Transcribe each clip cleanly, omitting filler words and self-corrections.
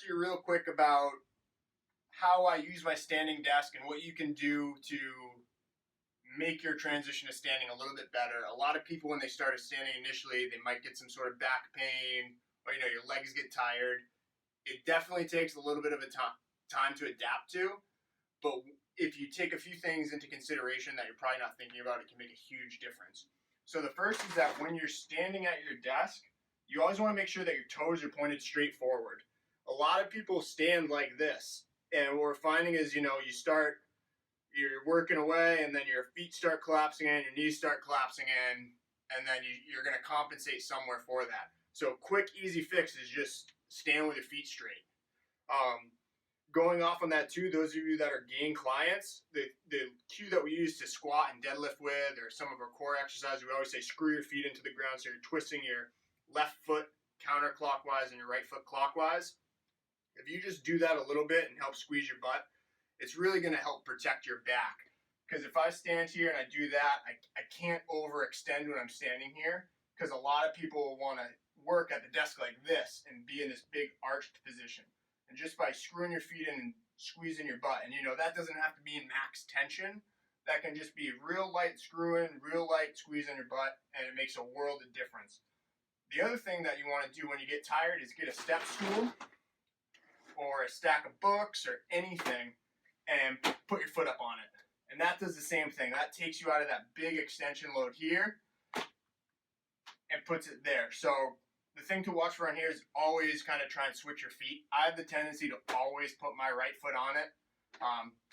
To you real quick about how I use my standing desk and what you can do to make your transition to standing a little bit better. A lot of people, when they started standing initially, they might get some sort of back pain or your legs get tired. It definitely takes a little bit of a time to adapt to, but if you take a few things into consideration that you're probably not thinking about, it can make a huge difference. So the first is that when you're standing at your desk, you always want to make sure that your toes are pointed straight forward. A lot of people stand like this, and what we're finding is, you're working away, and then your feet start collapsing in, your knees start collapsing in, and then you're going to compensate somewhere for that. So quick, easy fix is just stand with your feet straight. Going off on that too, those of you that are gain clients, the cue that we use to squat and deadlift with, or some of our core exercises, we always say screw your feet into the ground, so you're twisting your left foot counterclockwise and your right foot clockwise. If you just do that a little bit and help squeeze your butt, it's really going to help protect your back. Because if I stand here and I do that, I can't overextend when I'm standing here, because a lot of people want to work at the desk like this and be in this big arched position. And just by screwing your feet in and squeezing your butt, and that doesn't have to be in max tension. That can just be real light screwing, real light squeezing your butt, and it makes a world of difference. The other thing that you want to do when you get tired is get a step stool or a stack of books or anything and put your foot up on it. And that does the same thing. That takes you out of that big extension load here and puts it there. So the thing to watch for on here is always kind of try and switch your feet. I have the tendency to always put my right foot on it.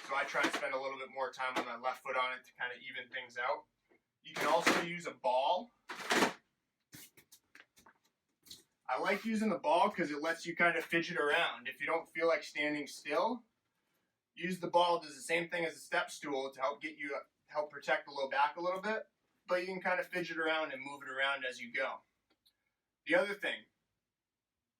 So I try and spend a little bit more time with my left foot on it to kind of even things out. You can also use a ball. I like using the ball because it lets you kind of fidget around. If you don't feel like standing still, use the ball. It does the same thing as a step stool to help protect the low back a little bit, but you can kind of fidget around and move it around as you go. The other thing,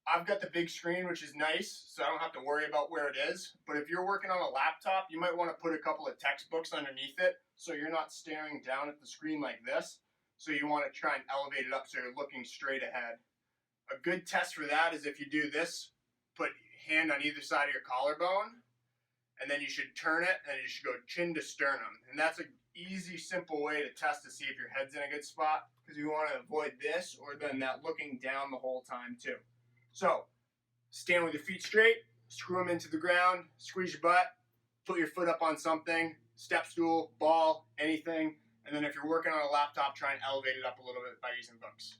I've got the big screen, which is nice, so I don't have to worry about where it is. But if you're working on a laptop, you might want to put a couple of textbooks underneath it so you're not staring down at the screen like this. So you want to try and elevate it up so you're looking straight ahead. A good test for that is if you do this, put hand on either side of your collarbone, and then you should turn it, and you should go chin to sternum. And that's an easy, simple way to test to see if your head's in a good spot, because you want to avoid this or then that looking down the whole time too. So stand with your feet straight, screw them into the ground, squeeze your butt, put your foot up on something, step stool, ball, anything. And then if you're working on a laptop, try and elevate it up a little bit by using books.